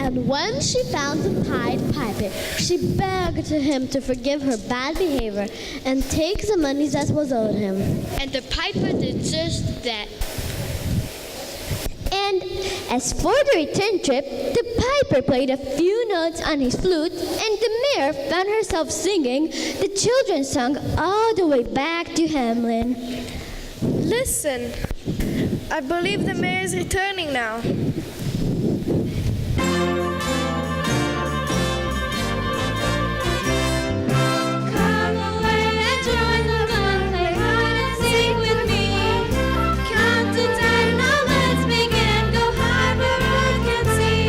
And when she found the Pied Piper, she begged him to forgive her bad behavior and take the money that was owed him. And the piper did just that. And as for the return trip, the piper played a few notes on his flute, and the mare found herself singing the children's song all the way back to Hamlin. Listen, I believe the mayor is returning now. Come away and join the fun, play hide and seek with me. Count to 10, now let's begin. Go high where earth can see.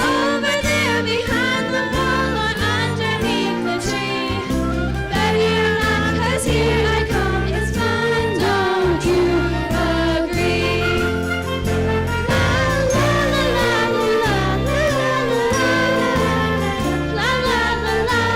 Over there behind the wall or underneath the tree. But here now, 'cause here I come, it's fun, don't you agree? La la la la la la la la la la la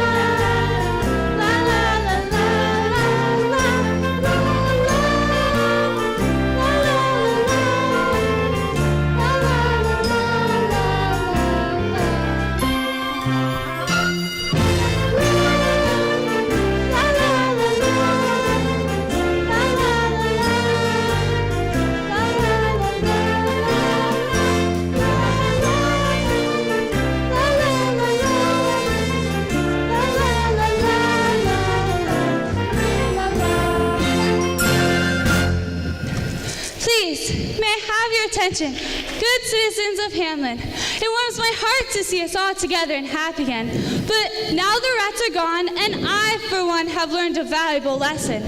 Please, may I have your attention, good citizens of Hamlin. It warms my heart to see us all together and happy again. But now the rats are gone, and I, for one, have learned a valuable lesson.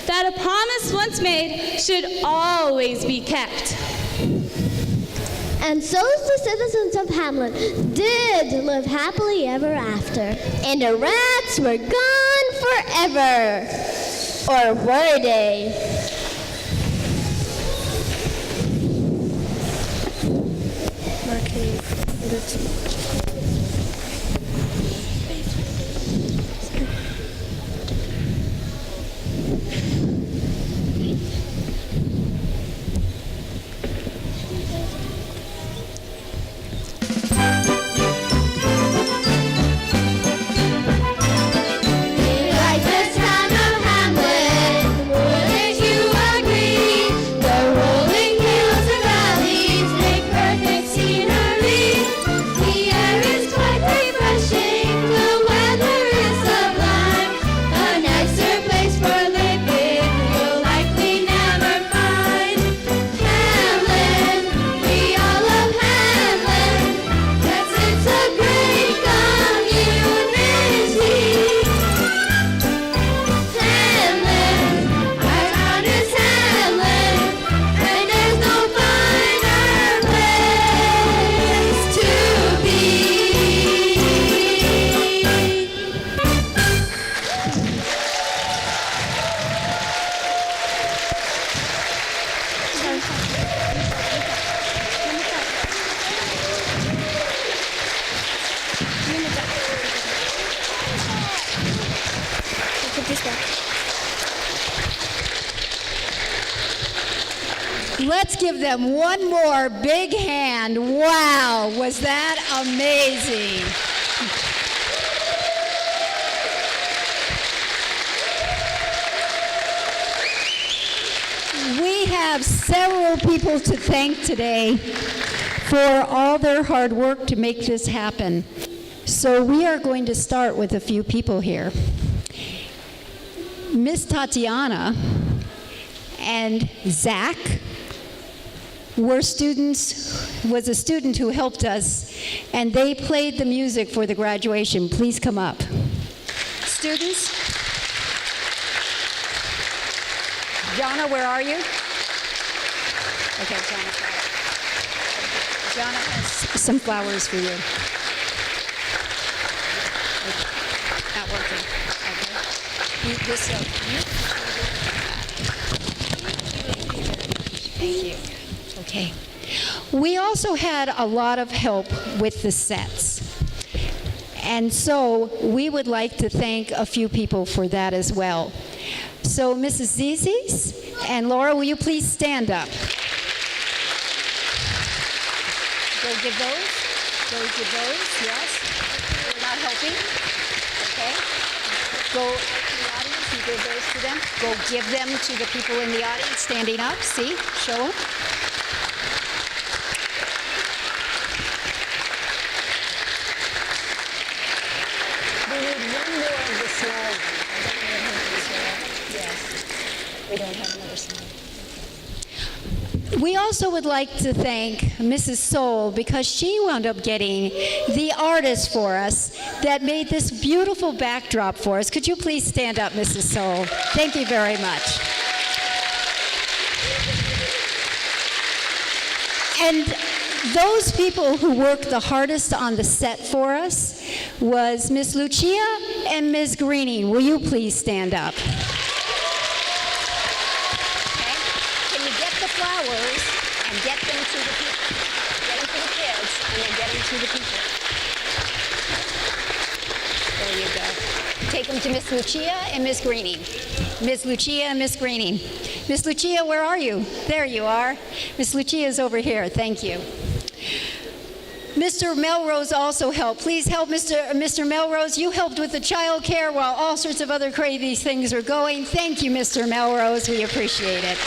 That a promise once made should always be kept. And so the citizens of Hamlin did live happily ever after. And the rats were gone forever. Or were they? Like this town of Hamlin, wouldn't you agree? The rolling hills and valleys make perfect scenery. The air is quite refreshing, the weather is sublime. A nicer place for living you'll likely never find. Hamlin, we all love Hamlin, 'cause it's a great community. Hamlin, our town is Hamlin, and there's no finer place to be. Let's give them one more big hand. Wow, was that amazing? We have several people to thank today for all their hard work to make this happen. So we are going to start with a few people here. Miss Tatiana and Zach was a student who helped us, and they played the music for the graduation. Please come up. Students? Jana, where are you? Okay, Jana. Jana has some flowers for you. Not working. Okay. This Thank you. Okay. We also had a lot of help with the sets. And so we would like to thank a few people for that as well. So Mrs. Zizis and Laura, will you please stand up? Go give those. Go give those, yes. We're not helping. Okay. Go to the audience and give those to them. Go give them to the people in the audience standing up. See? Show them. We need one more of the small ones. Yes. We don't have another small one. We also would like to thank Mrs. Soul because she wound up getting the artist for us that made this beautiful backdrop for us. Could you please stand up, Mrs. Soul? Thank you very much. And those people who worked the hardest on the set for us was Miss Lucia and Ms. Greening. Will you please stand up? Flowers and get them to the people. Get them to the kids and then get them to the people. There you go. Take them to Miss Lucia and Miss Greening. Miss Lucia and Miss Greening. Miss Lucia, where are you? There you are. Miss Lucia is over here. Thank you. Mr. Melrose also helped. Please help Mr. Melrose. You helped with the child care while all sorts of other crazy things are going. Thank you, Mr. Melrose. We appreciate it.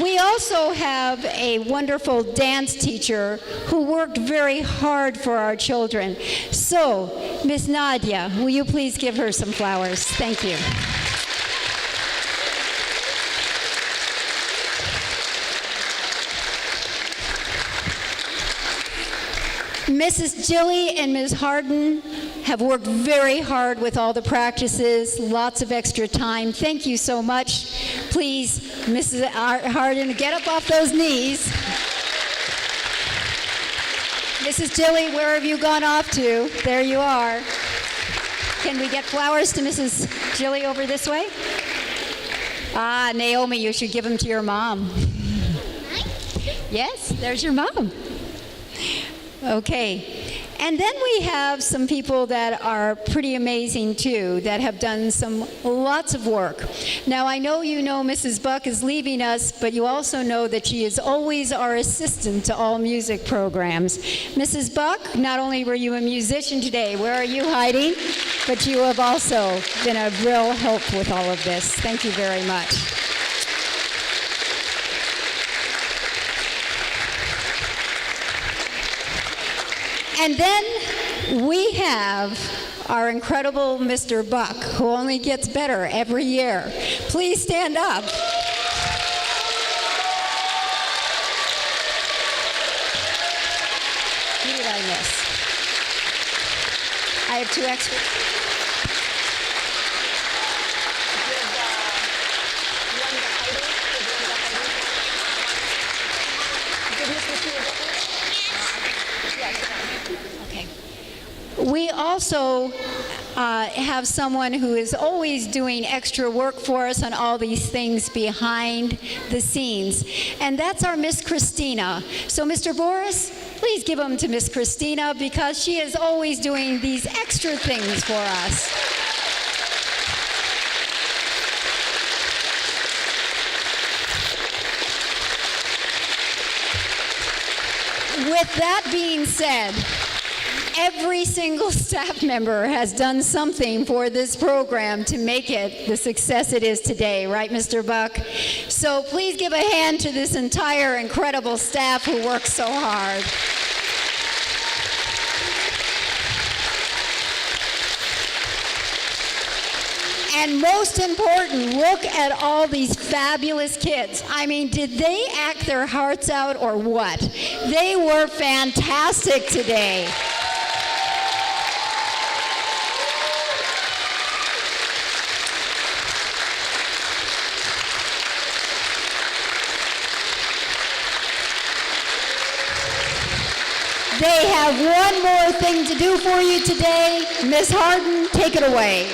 We also have a wonderful dance teacher who worked very hard for our children. So, Miss Nadia, will you please give her some flowers? Thank you. Mrs. Gilly and Ms. Harden have worked very hard with all the practices, lots of extra time. Thank you so much. Please, Mrs. Harden, get up off those knees. Mrs. Gilly, where have you gone off to? There you are. Can we get flowers to Mrs. Gilly over this way? Ah, Naomi, you should give them to your mom. Yes, there's your mom. Okay. And then we have some people that are pretty amazing too, that have done lots of work. Now I know you know Mrs. Buck is leaving us, but you also know that she is always our assistant to all music programs. Mrs. Buck, not only were you a musician today, where are you hiding? But you have also been a real help with all of this. Thank you very much. And then we have our incredible Mr. Buck, who only gets better every year. Please stand up. Who did I miss? I have two extras. We also have someone who is always doing extra work for us on all these things behind the scenes, and that's our Miss Christina. So Mr. Boris, please give them to Miss Christina because she is always doing these extra things for us. With that being said, every single staff member has done something for this program to make it the success it is today, right, Mr. Buck? So please give a hand to this entire incredible staff who works so hard. And most important, look at all these fabulous kids. I mean, did they act their hearts out or what? They were fantastic today. They have one more thing to do for you today. Miss Harden, take it away.